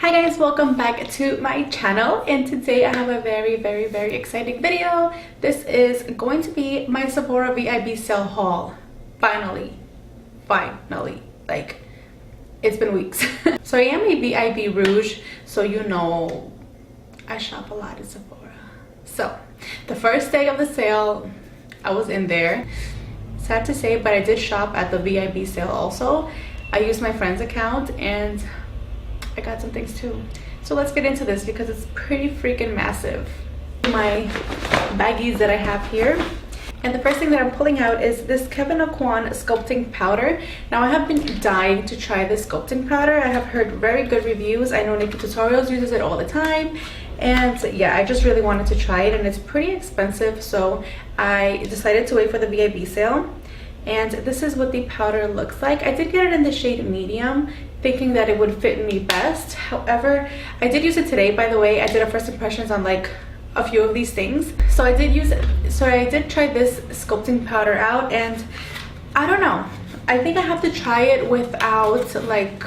Hi guys, welcome back to my channel, and today I have a very exciting video. This is going to be my Sephora VIB sale haul. Finally, like it's been weeks. So I am a VIB Rouge, so you know I shop a lot at Sephora. So the first day of the sale I was in there, sad to say, but I did shop at the VIB sale also. I used my friend's account and I got some things too. So let's get into this because it's pretty freaking massive. My baggies that I have here. And the first thing that I'm pulling out is this Kevyn Aucoin sculpting powder. Now I have been dying to try this sculpting powder. I have heard very good reviews. I know Nikki Tutorials uses it all the time. And yeah, I just really wanted to try it, and it's pretty expensive. So I decided to wait for the VIB sale. And this is what the powder looks like. I did get it in the shade medium, thinking that it would fit me best. However, I did use it today, by the way. I did a first impressions on like a few of these things. So I did try this sculpting powder out, and I don't know. I think I have to try it without like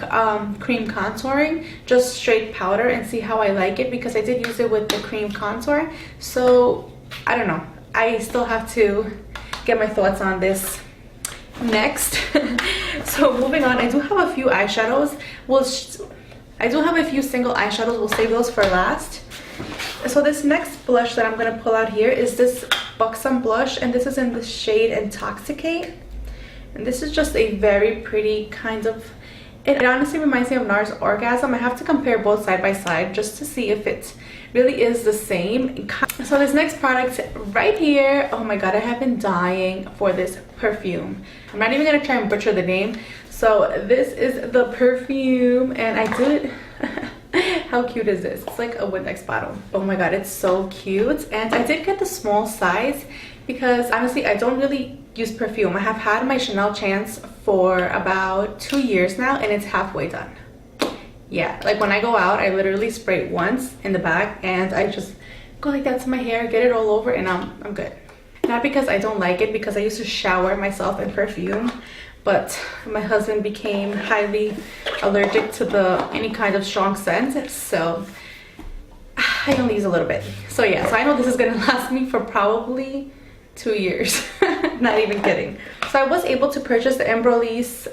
cream contouring, just straight powder, and see how I like it, because I did use it with the cream contour. So I don't know. I still have to get my thoughts on this. Next, so moving on, I do have a few eyeshadows. I do have a few single eyeshadows. We'll save those for last. So this next blush that I'm going to pull out here is this Buxom blush, and this is in the shade Intoxicate. And this is just a very pretty kind of, it honestly reminds me of NARS Orgasm. I have to compare both side by side just to see if it really is the same. So this next product right here, oh my god, I have been dying for this perfume. I'm not even gonna try and butcher the name. So this is the Perfume, and I did how cute is this? It's like a Windex bottle. Oh my god, it's so cute. And I did get the small size because honestly I don't really use perfume. I have had my Chanel Chance for about 2 years now, and it's halfway done. Yeah, like when I go out, I literally spray it once in the back, and I just go like that to my hair, get it all over, and I'm good. Not because I don't like it, because I used to shower myself in perfume, but my husband became highly allergic to any kind of strong scent, so I only use a little bit. So yeah, so I know this is gonna last me for probably 2 years. Not even kidding. So I was able to purchase the Embryolisse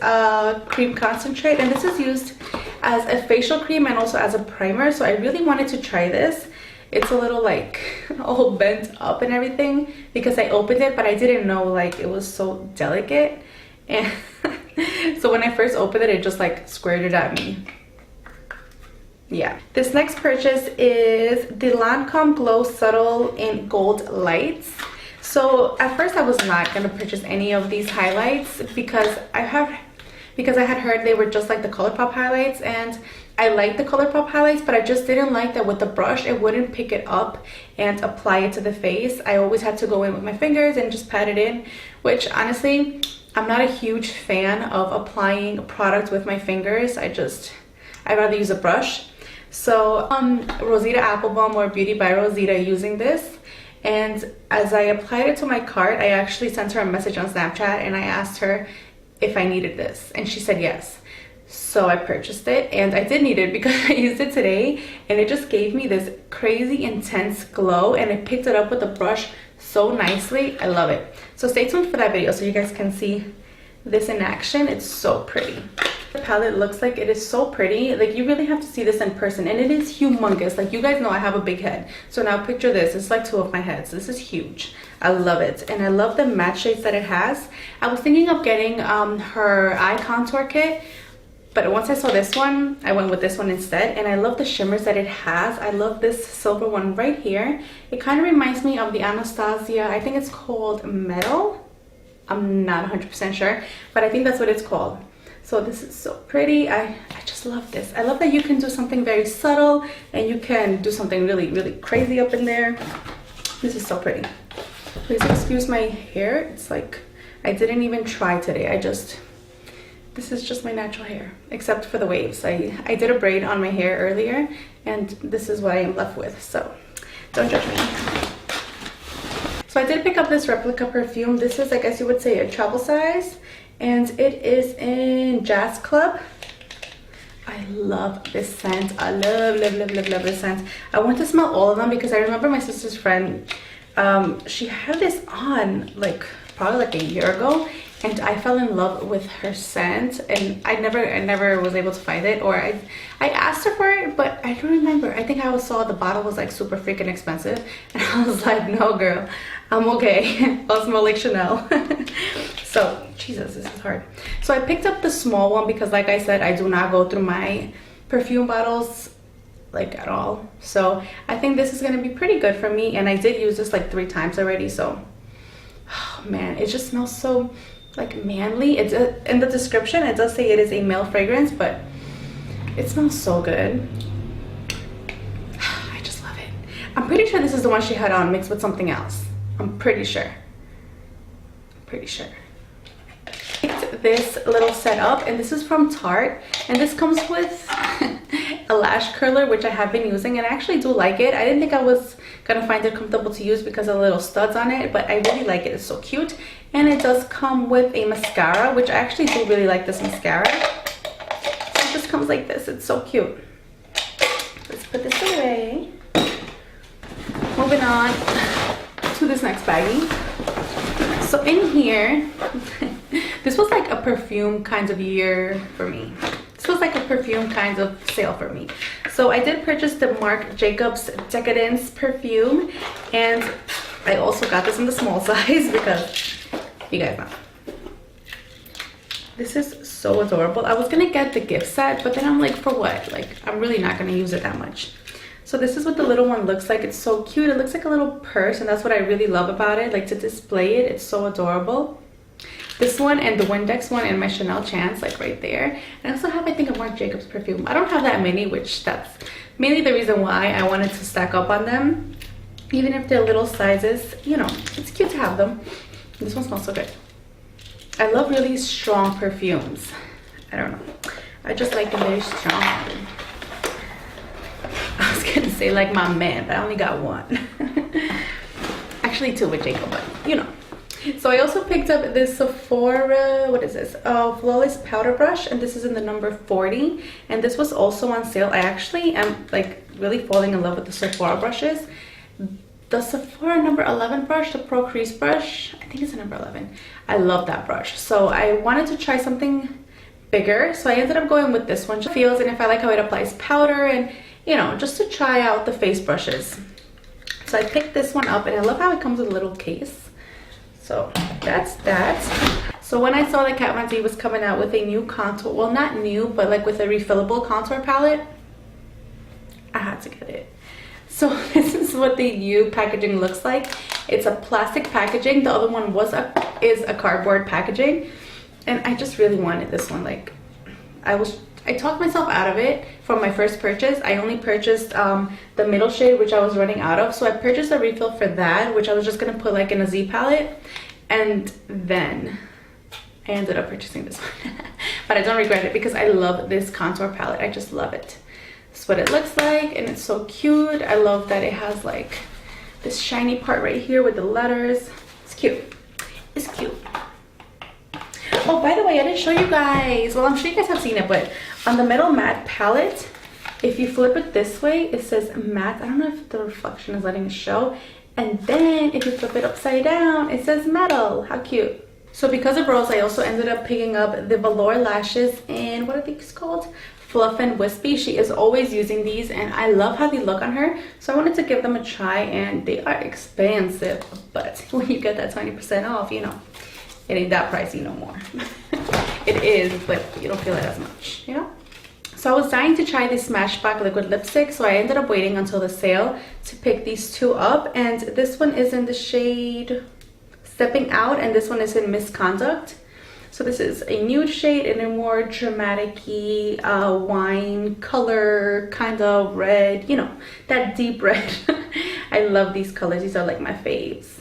cream concentrate, and this is used as a facial cream and also as a primer. So I really wanted to try this. It's a little like all bent up and everything because I opened it, but I didn't know like it was so delicate. And so when I first opened it, it just like squirted at me. Yeah. This next purchase is the Lancome Glow Subtle in Gold Lights. So at first I was not going to purchase any of these highlights because I had heard they were just like the ColourPop highlights, and I like the ColourPop highlights, but I just didn't like that with the brush it wouldn't pick it up and apply it to the face. I always had to go in with my fingers and just pat it in, which honestly I'm not a huge fan of applying product with my fingers. I'd rather use a brush. So Rosita Applebaum, or Beauty by Rosita, using this. And as I applied it to my cart, I actually sent her a message on Snapchat and I asked her if I needed this, and she said yes. So I purchased it, and I did need it because I used it today, and it just gave me this crazy intense glow, and it picked it up with the brush so nicely. I love it. So stay tuned for that video so you guys can see this in action. It's so pretty. The palette looks like, it is so pretty. Like, you really have to see this in person, and it is humongous. Like, you guys know I have a big head, so now picture this. It's like 2 of my heads. This is huge. I love it, and I love the matte shades that it has. I was thinking of getting her eye contour kit, but once I saw this one, I went with this one instead. And I love the shimmers that it has. I love this silver one right here. It kind of reminds me of the Anastasia, I think it's called Metal. I'm not 100% sure, but I think that's what it's called. So this is so pretty. I just love this. I love that you can do something very subtle and you can do something really crazy up in there. This is so pretty. Please excuse my hair. It's like I didn't even try today. This is just my natural hair, except for the waves. I did a braid on my hair earlier, and this is what I am left with, so don't judge me. So I did pick up this replica perfume. This is, I guess you would say, a travel size, and it is in Jazz Club. I love this scent. I love this scent. I want to smell all of them because I remember my sister's friend, she had this on like probably like a year ago, and I fell in love with her scent, and I never was able to find it, or I asked her for it, but I don't remember. I think I saw the bottle was like super freaking expensive, and I was like, no girl, I'm okay. I'll smell like Chanel. So Jesus, this is hard. So I picked up the small one because, like I said, I do not go through my perfume bottles like at all. So I think this is gonna be pretty good for me, and I did use this like 3 times already. So oh man, it just smells so like manly. It's in the description it does say it is a male fragrance, but it smells so good. I just love it. I'm pretty sure this is the one she had on mixed with something else. I'm pretty sure. Picked this little setup, and this is from Tarte, and this comes with a lash curler, which I have been using, and I actually do like it. I didn't think I was gonna find it comfortable to use because of the little studs on it, but I really like it. It's so cute. And it does come with a mascara, which I actually do really like this mascara. So it just comes like this. It's so cute. Let's put this away. Moving on to this next baggie. So in here, this was like a perfume kind of year for me. This was like a perfume kind of sale for me. So I did purchase the Marc Jacobs Decadence perfume, and I also got this in the small size because you guys know. This is so adorable. I was gonna get the gift set, but then I'm like, for what? Like, I'm really not gonna use it that much. So this is what the little one looks like. It's so cute. It looks like a little purse, and that's what I really love about it. Like, to display it, it's so adorable. This one and the Windex one and my Chanel Chance, like right there. And I also have, I think, a Marc Jacobs perfume. I don't have that many, which that's mainly the reason why I wanted to stack up on them. Even if they're little sizes, you know, it's cute to have them. This one smells so good. I love really strong perfumes. I don't know. I just like them very strong. I was gonna say like my man, but I only got one. Actually 2 with Jacob, but you know. So I also picked up this Sephora, what is this? Flawless powder brush, and this is in the number 40. And this was also on sale. I actually am like really falling in love with the Sephora brushes. The Sephora number 11 brush, the Pro Crease brush, I think it's a number 11. I love that brush. So I wanted to try something bigger. So I ended up going with this one. Just feels, and if I like how it applies powder, and you know, just to try out the face brushes. So I picked this one up, and I love how it comes with a little case. So that's that. So when I saw that Kat Von D was coming out with a new contour, well, not new, but like with a refillable contour palette, I had to get it. So this is what the U packaging looks like. It's a plastic packaging. The other one is a cardboard packaging, and I just really wanted this one. Like, I talked myself out of it for my first purchase. I only purchased the middle shade, which I was running out of. So I purchased a refill for that, which I was just gonna put like in a Z palette, and then I ended up purchasing this one. But I don't regret it because I love this contour palette. I just love it. This is what it looks like, and it's so cute. I love that it has like this shiny part right here with the letters. It's cute. It's cute. Oh, by the way, I didn't show you guys. Well, I'm sure you guys have seen it, but on the Metal Matte palette, if you flip it this way, it says matte. I don't know if the reflection is letting it show. And then if you flip it upside down, it says metal. How cute. So because of Rose, I also ended up picking up the Velour lashes in, what are these called? Fluff and Wispy. She is always using these, and I love how they look on her. So I wanted to give them a try, and they are expensive. But when you get that 20% off, you know, it ain't that pricey no more. It is, but you don't feel it as much, you know? So I was dying to try this Smashbox liquid lipstick, so I ended up waiting until the sale to pick these 2 up. And this one is in the shade Stepping Out, and this one is in Misconduct. So this is a nude shade in a more dramatic-y wine color, kind of red, you know, that deep red. I love these colors. These are like my faves.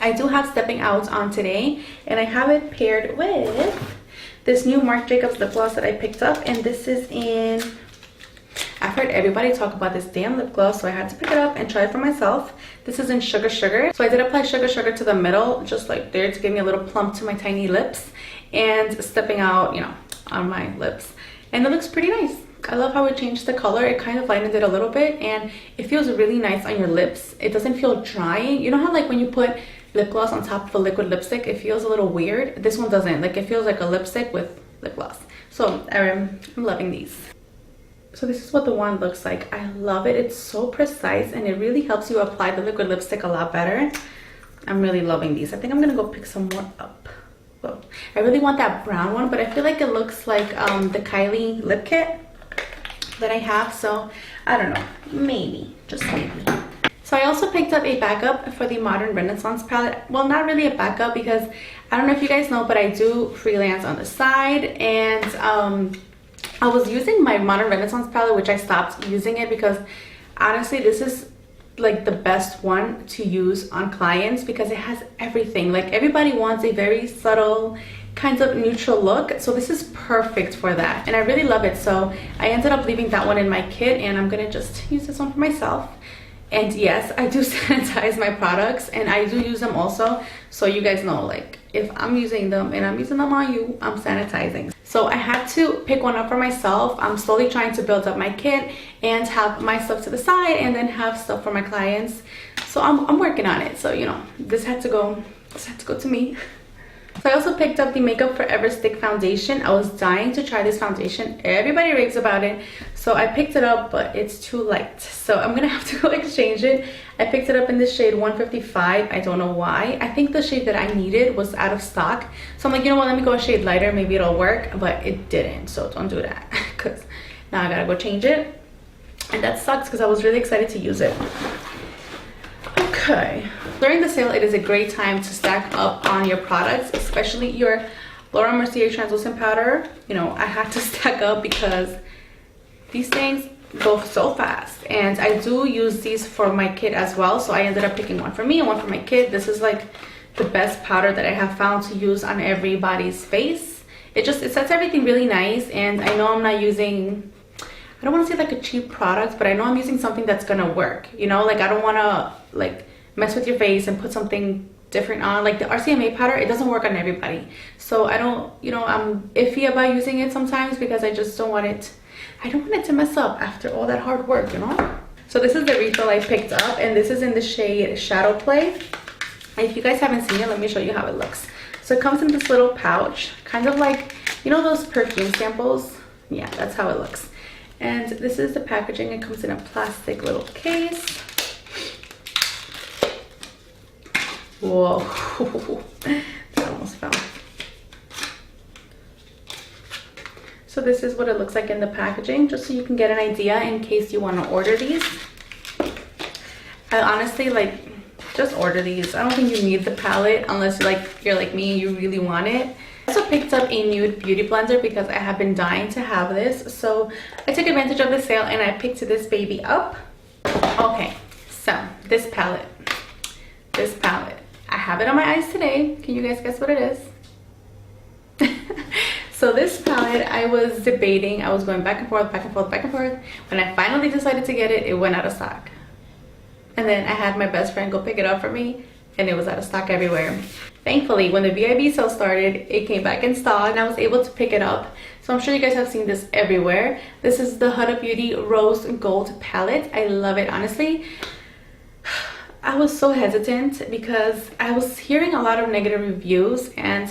I do have Stepping Out on today, and I have it paired with this new Marc Jacobs lip gloss that I picked up, and this is in, I've heard everybody talk about this damn lip gloss, so I had to pick it up and try it for myself. This is in Sugar Sugar. So I did apply Sugar Sugar to the middle, just like there, to give me a little plump to my tiny lips, and Stepping Out, you know, on my lips. and it looks pretty nice. I love how it changed the color. It kind of lightened it a little bit, and it feels really nice on your lips. It doesn't feel drying. You know how like when you put lip gloss on top of a liquid lipstick, it feels a little weird? This one doesn't. Like, it feels like a lipstick with lip gloss. So I'm loving these. So this is what the wand looks like. I love it. It's so precise, and it really helps you apply the liquid lipstick a lot better. I'm really loving these. I think I'm gonna go pick some more up. Whoa. I really want that brown one, but I feel like it looks like the Kylie lip kit that I have, so I don't know, maybe, just maybe. So I also picked up a backup for the Modern Renaissance palette. Well, not really a backup, because I don't know if you guys know, but I do freelance on the side, and I was using my Modern Renaissance palette, which I stopped using it because honestly this is like the best one to use on clients because it has everything. Like, everybody wants a very subtle kind of neutral look, so this is perfect for that, and I really love it. So I ended up leaving that one in my kit, and I'm gonna just use this one for myself. And yes, I do sanitize my products, and I do use them also, so you guys know, like, if I'm using them and I'm using them on you, I'm sanitizing. So I had to pick one up for myself. I'm slowly trying to build up my kit and have my stuff to the side, and then have stuff for my clients. So I'm working on it. So, you know, this had to go to me. So I also picked up the Makeup Forever Stick Foundation. I was dying to try this foundation. Everybody raves about it. So I picked it up, but it's too light. So I'm gonna have to go exchange it. I picked it up in the shade 155. I don't know why. I think the shade that I needed was out of stock. So I'm like, you know what, let me go a shade lighter. Maybe it'll work, but it didn't. So don't do that, because now I gotta go change it. And that sucks because I was really excited to use it. Okay. During the sale, it is a great time to stack up on your products, especially your Laura Mercier translucent powder. You know, I had to stack up because these things go so fast, and I do use these for my kit as well. So I ended up picking one for me and one for my kit. This is like the best powder that I have found to use on everybody's face. It sets everything really nice, and I know I'm not using, I don't want to say like a cheap product, but I know I'm using something that's gonna work, you know. Like, I don't want to like mess with your face and put something different on. Like the RCMA powder, it doesn't work on everybody, so I don't, you know, I'm iffy about using it sometimes because I just don't want it, I don't want it to mess up after all that hard work, you know. So this is the refill I picked up, and this is in the shade Shadow Play. If you guys haven't seen it, let me show you how it looks. So it comes in this little pouch, kind of like, you know, those perfume samples. Yeah, that's how it looks. And this is the packaging. It comes in a plastic little case. Whoa, that almost fell. So this is what it looks like in the packaging, just so you can get an idea in case you want to order these. I honestly, like, just order these. I don't think you need the palette unless you're like me and you really want it. I also picked up a nude beauty blender because I have been dying to have this. So I took advantage of the sale and I picked this baby up. Okay, so this palette. I have it on my eyes today. Can you guys guess what it is? So this palette, I was debating. I was going back and forth, back and forth, back and forth. When I finally decided to get it, it went out of stock. And then I had my best friend go pick it up for me, and it was out of stock everywhere. Thankfully, when the VIB sale started, it came back in stock and I was able to pick it up. So I'm sure you guys have seen this everywhere. This is the Huda Beauty Rose Gold palette. I love it, honestly. I was so hesitant because I was hearing a lot of negative reviews, and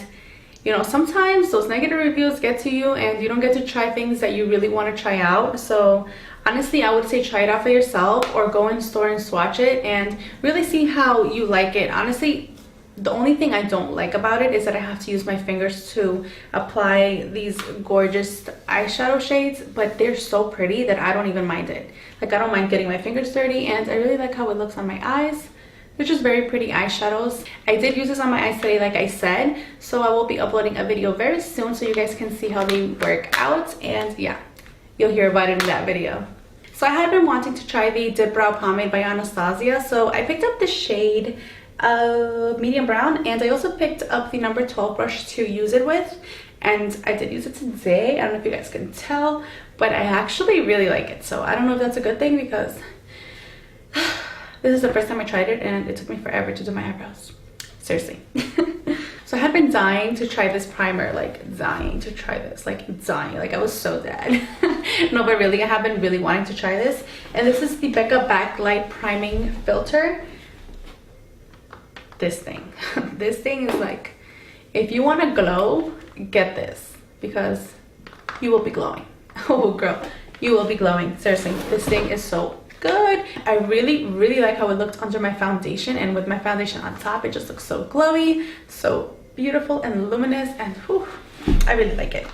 you know, sometimes those negative reviews get to you and you don't get to try things that you really want to try out. So honestly, I would say try it out for yourself, or go in store and swatch it and really see how you like it. Honestly, the only thing I don't like about it is that I have to use my fingers to apply these gorgeous eyeshadow shades, but they're so pretty that I don't even mind it. Like, I don't mind getting my fingers dirty, and I really like how it looks on my eyes. They're just very pretty eyeshadows. I did use this on my eyes today, like I said, so I will be uploading a video very soon so you guys can see how they work out, and yeah, you'll hear about it in that video. So I had been wanting to try the Dip Brow Pomade by Anastasia, so I picked up the shade medium brown, and I also picked up the number 12 brush to use it with, and I did use it today. I don't know if you guys can tell, but I actually really like it. So I don't know if that's a good thing, because this is the first time I tried it and it took me forever to do my eyebrows. Seriously. So I had been dying to try this primer, like dying to try this, like dying, like I was so dead. No, but really, I have been really wanting to try this. And this is the Becca Backlight Priming Filter. This thing, this thing is like, if you want to glow, get this, because you will be glowing. Oh girl, you will be glowing. Seriously, this thing is so good. I really like how it looked under my foundation, and with my foundation on top, it just looks so glowy, so beautiful and luminous, and whew, I really like it.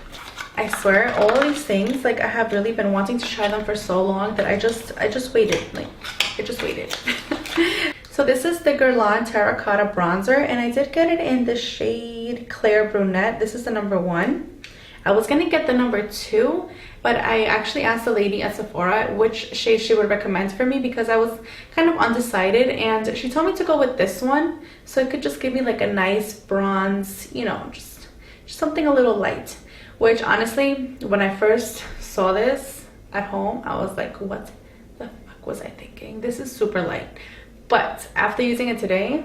I swear, all of these things, like I have really been wanting to try them for so long that I just waited, like I just waited. So this is the Guerlain Terracotta Bronzer, and I did get it in the shade Claire Brunette. This is the number 1. I was gonna get the number 2, but I actually asked the lady at Sephora which shade she would recommend for me, because I was kind of undecided, and she told me to go with this one, so it could just give me like a nice bronze, you know, just something a little light. Which honestly, when I first saw this at home, I was like, what the fuck was I thinking? This is super light. But after using it today,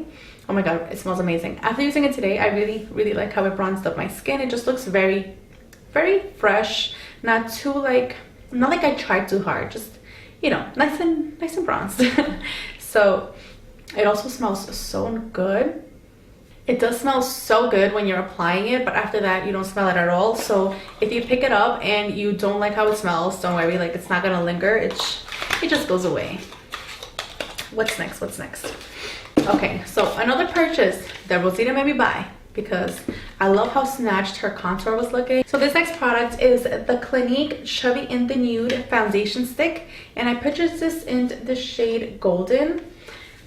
oh my god, it smells amazing. After using it today, I really like how it bronzed up my skin. It just looks very fresh, not too like, not like I tried too hard, just, you know, nice and bronzed. So it also smells so good. It does smell so good when you're applying it, but after that you don't smell it at all. So if you pick it up and you don't like how it smells, don't worry, like it's not gonna linger. It just goes away. What's next? Okay, so another purchase that Rosita made me buy, because I love how snatched her contour was looking. So this next product is the Clinique Chubby in the Nude Foundation Stick, and I purchased this in the shade Golden.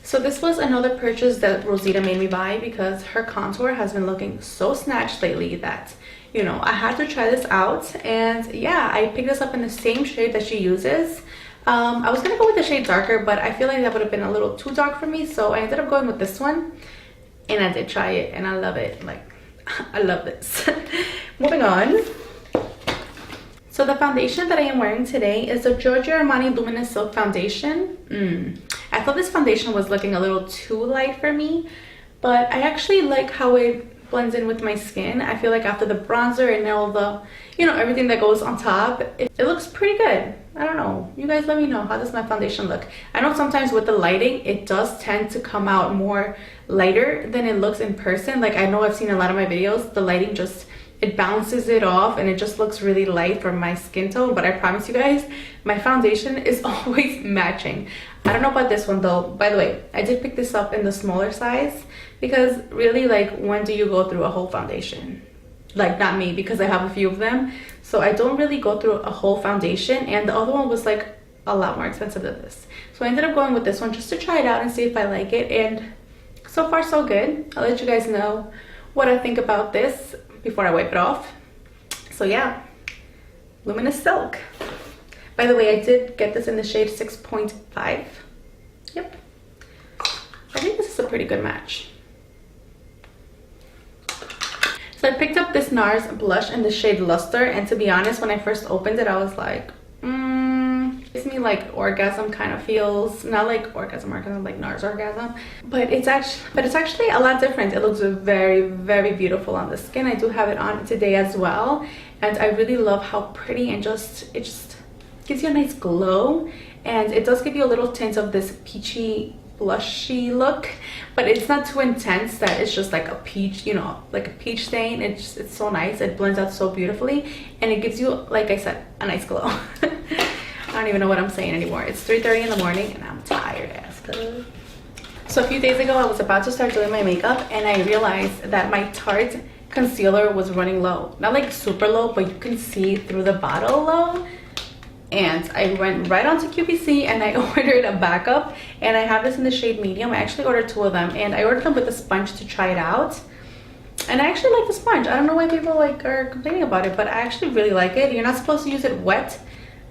So this was another purchase that Rosita made me buy, because her contour has been looking so snatched lately that, you know, I had to try this out. And yeah, I picked this up in the same shade that she uses. I was gonna go with the shade darker, but I feel like that would have been a little too dark for me, so I ended up going with this one, and I did try it and I love it. Like, I love this. Moving on. So the foundation that I am wearing today is the Giorgio Armani Luminous Silk Foundation. I thought this foundation was looking a little too light for me, but I actually like how it blends in with my skin. I feel like after the bronzer and all the, you know, everything that goes on top, it looks pretty good. I don't know, you guys let me know, how does my foundation look? I know sometimes with the lighting it does tend to come out more lighter than it looks in person. Like I know I've seen a lot of my videos, the lighting just, it bounces it off and it just looks really light for my skin tone, but I promise you guys, my foundation is always matching. I don't know about this one though. By the way, I did pick this up in the smaller size, because really, like, when do you go through a whole foundation? Like, not me, because I have a few of them, so I don't really go through a whole foundation, and the other one was like a lot more expensive than this. So I ended up going with this one just to try it out and see if I like it, and so far so good. I'll let you guys know what I think about this before I wipe it off. So yeah, Luminous Silk. By the way, I did get this in the shade 6.5. Yep, I think this is a pretty good match. So I picked up this NARS blush in the shade Luster, and to be honest, when I first opened it, I was like, gives me like orgasm kind of feels. Not like orgasm, like NARS orgasm, but it's actually a lot different. It looks very beautiful on the skin. I do have it on today as well, and I really love how pretty and it just gives you a nice glow, and it does give you a little tint of this peachy blushy look, but it's not too intense that it's just like a peach, you know, like a peach stain. It's so nice. It blends out so beautifully, and it gives you, like I said, a nice glow. I don't even know what I'm saying anymore. It's 3:30 in the morning and I'm tired as fuck. So a few days ago I was about to start doing my makeup, and I realized that my Tarte concealer was running low. Not like super low, but you can see through the bottle low. And I went right onto QVC and I ordered a backup, and I have this in the shade medium. I actually ordered 2 of them, and I ordered them with a sponge to try it out, and I actually like the sponge. I don't know why people like are complaining about it, but I actually really like it. You're not supposed to use it wet,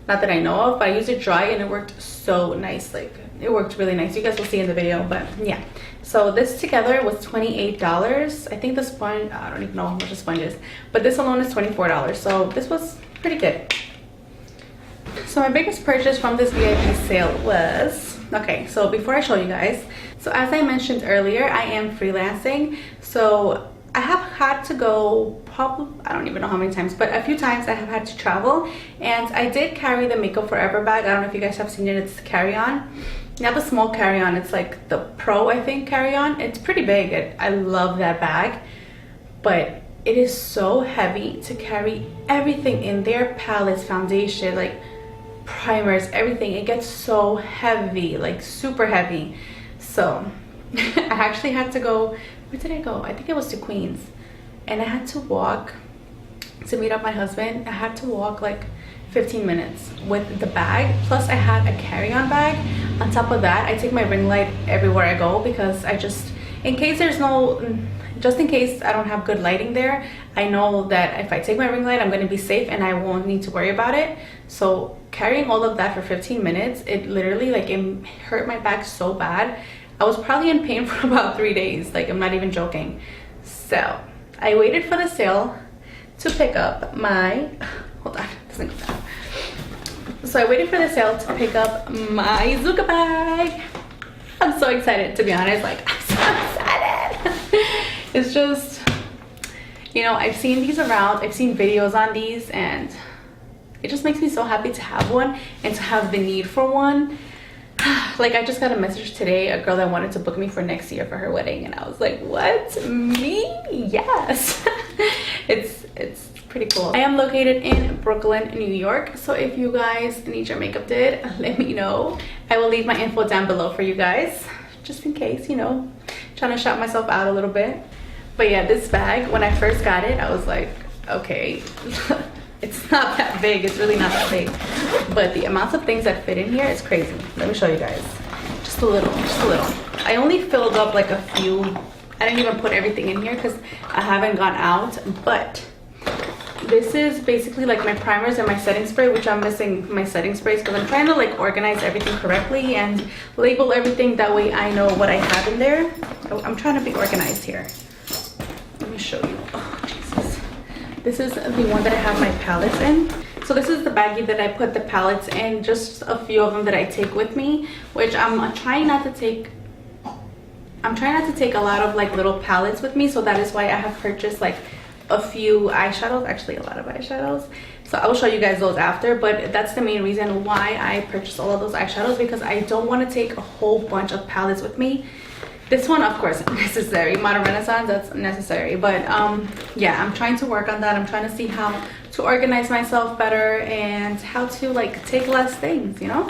not that I know of, but I used it dry and it worked so nice. Like, it worked really nice. You guys will see in the video, but yeah. So this together was $28. I think the sponge, I don't even know how much the sponge is, but this alone is $24. So this was pretty good. So my biggest purchase from this VIP sale was, okay, so before I show you guys, so as I mentioned earlier, I am freelancing. So I have had to go probably, I don't even know how many times, but a few times I have had to travel, and I did carry the Makeup Forever bag. I don't know if you guys have seen it. It's carry-on, not the small carry-on, it's like the Pro, I think, carry-on. It's pretty big. I love that bag, but it is so heavy to carry everything in there, palettes, foundation, like primers, everything. It gets so heavy, like super heavy. So I actually had to go, where did I go? I think it was to Queens, and I had to walk to meet up my husband. I had to walk like 15 minutes with the bag, plus I had a carry-on bag. On top of that, I take my ring light everywhere I go, because I just, in case there's no, just in case I don't have good lighting there, I know that if I take my ring light, I'm going to be safe and I won't need to worry about it. So carrying all of that for 15 minutes, it literally, like, it hurt my back so bad. I was probably in pain for about 3 days. Like, I'm not even joking. So I waited for the sale to pick up my, hold on, it doesn't go down. So I waited for the sale to pick up my Zuka bag. I'm so excited, to be honest. Like, I'm so excited. It's just, you know, I've seen these around, I've seen videos on these, and it just makes me so happy to have one and to have the need for one. Like, I just got a message today, a girl that wanted to book me for next year for her wedding, and I was like, what? Me? Yes. It's pretty cool. I am located in Brooklyn, New York, so if you guys need your makeup did, let me know. I will leave my info down below for you guys, just in case, you know, trying to shout myself out a little bit. But yeah, this bag, when I first got it, I was like, okay, it's not that big. It's really not that big, but the amounts of things that fit in here is crazy. Let me show you guys. Just a little, just a little. I only filled up like a few. I didn't even put everything in here because I haven't gone out, but this is basically like my primers and my setting spray, which I'm missing my setting sprays because I'm trying to like organize everything correctly and label everything, that way I know what I have in there. I'm trying to be organized here. Let me show you. Oh, Jesus. This is the one that I have my palettes in. So this is the baggie that I put the palettes in, just a few of them that I take with me, which I'm trying not to take a lot of like little palettes with me. So that is why I have purchased like a few eyeshadows, actually a lot of eyeshadows. So I will show you guys those after, but that's the main reason why I purchased all of those eyeshadows, because I don't want to take a whole bunch of palettes with me. This one, of course, necessary. Modern Renaissance, that's necessary. But yeah, I'm trying to work on that. I'm trying to see how to organize myself better and how to like take less things, you know?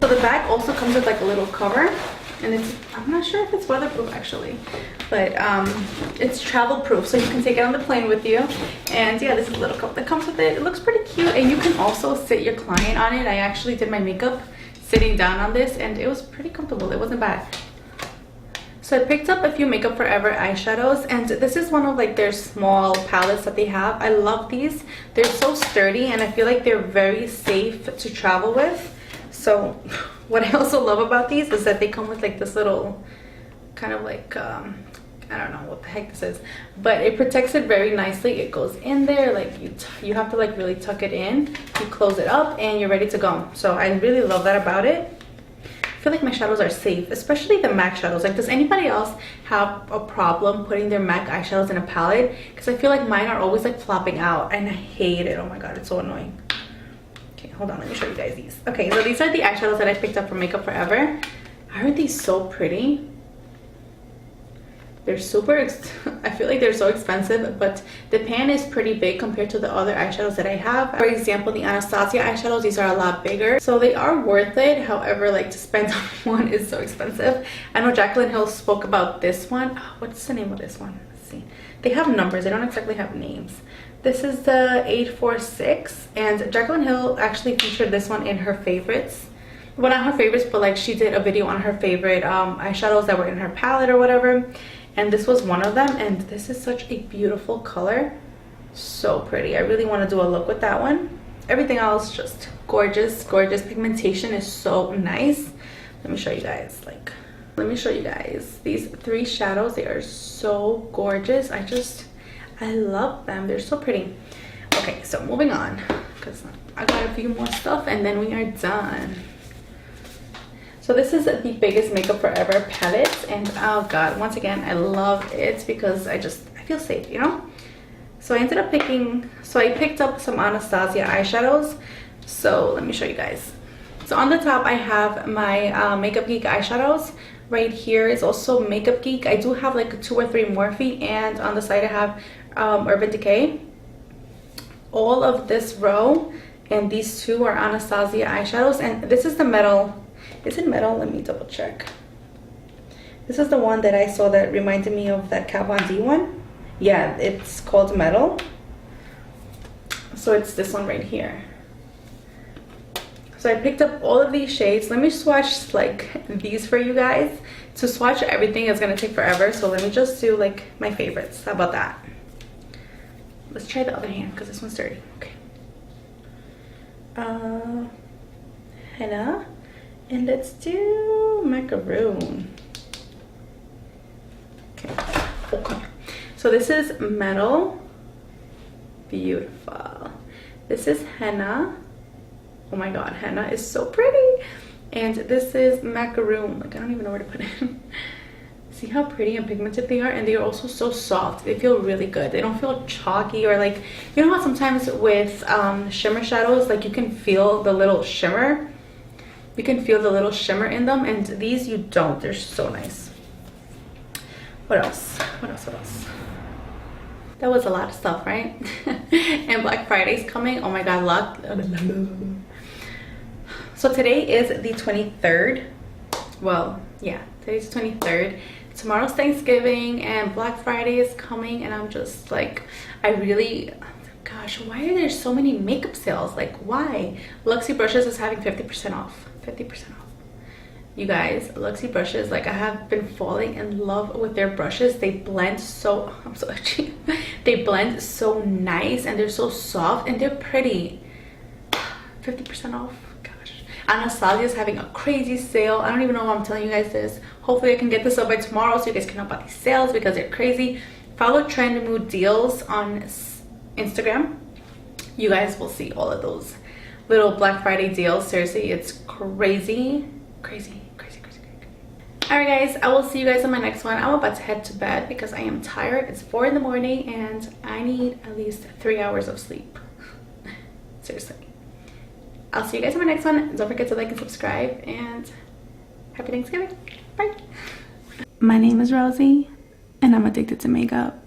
So the bag also comes with like a little cover, and it's, I'm not sure if it's weatherproof actually, but it's travel proof, so you can take it on the plane with you. And yeah, this is a little cup that comes with it. It looks pretty cute, and you can also sit your client on it. I actually did my makeup sitting down on this, and it was pretty comfortable. It wasn't bad. So I picked up a few Makeup Forever eyeshadows, and this is one of like their small palettes that they have. I love these. They're so sturdy, and I feel like they're very safe to travel with. So what I also love about these is that they come with like this little kind of like I don't know what the heck this is, but it protects it very nicely. It goes in there, like you have to like really tuck it in. You close it up and you're ready to go. So I really love that about it. I feel like my shadows are safe, especially the MAC shadows. Like, does anybody else have a problem putting their MAC eyeshadows in a palette? Because I feel like mine are always like flopping out, and I hate it. Oh my god, it's so annoying. Okay, hold on, let me show you guys these. Okay, so these are the eyeshadows that I picked up from Makeup Forever. Aren't these so pretty? They're super, I feel like they're so expensive, but the pan is pretty big compared to the other eyeshadows that I have. For example, the Anastasia eyeshadows, these are a lot bigger, so they are worth it. However, like, to spend on one is so expensive. I know Jaclyn Hill spoke about this one. Oh, what's the name of this one? Let's see. They have numbers, they don't exactly have names. This is the 846, and Jaclyn Hill actually featured this one in her favorites. Well, not her favorites, but like she did a video on her favorite eyeshadows that were in her palette or whatever. And this was one of them, and this is such a beautiful color. So pretty. I really want to do a look with that one. Everything else just gorgeous, gorgeous. Pigmentation is so nice. Let me show you guys, like, let me show you guys these three shadows. They are so gorgeous. I love them. They're so pretty. Okay, so moving on, because I got a few more stuff and then we are done. So this is the biggest Makeup Forever palette, and oh god, once again I love it because I feel safe, you know. So I ended up picking, so I picked up some Anastasia eyeshadows. So let me show you guys. So on the top I have my Makeup Geek eyeshadows. Right here is also Makeup Geek. I do have like 2 or 3 Morphe, and on the side I have Urban Decay. All of this row and these 2 are Anastasia eyeshadows, and this is the metal. Is it metal? Let me double check. This is the one that I saw that reminded me of that Kat Von D one. Yeah, it's called Metal. So it's this one right here. So I picked up all of these shades. Let me swatch like these for you guys. To swatch everything is gonna take forever, so let me just do like my favorites. How about that? Let's try the other hand because this one's dirty. Okay. Henna, and let's do macaroon. Okay. So this is Metal. Beautiful. This is Henna. Oh my god, Henna is so pretty. And this is macaroon. Like, I don't even know where to put it. See how pretty and pigmented they are, and they are also so soft. They feel really good. They don't feel chalky, or like, you know how sometimes with shimmer shadows, like you can feel the little shimmer. You can feel the little shimmer in them, and these you don't. They're so nice. What else? What else? What else? That was a lot of stuff, right? And Black Friday's coming. Oh my god, luck. So today is the 23rd. Well, yeah, today's the 23rd. Tomorrow's Thanksgiving and Black Friday is coming, and I'm just like, I really, gosh, why are there so many makeup sales? Like, why? Luxie Brushes is having 50% off. 50% off. You guys, Luxie Brushes, like, I have been falling in love with their brushes. They blend so, I'm so itchy. They blend so nice, and they're so soft, and they're pretty. 50% off. Anastasia is having a crazy sale. I don't even know why I'm telling you guys this. Hopefully I can get this up by tomorrow so you guys can know about these sales because they're crazy. Follow Trend Mood Deals on Instagram. You guys will see all of those little Black Friday deals. Seriously, it's crazy. Crazy, crazy, crazy, crazy. Alright guys, I will see you guys on my next one. I'm about to head to bed because I am tired. It's 4 in the morning and I need at least 3 hours of sleep. Seriously. I'll see you guys in my next one. Don't forget to like and subscribe, and happy Thanksgiving. Bye. My name is Rosie, and I'm addicted to makeup.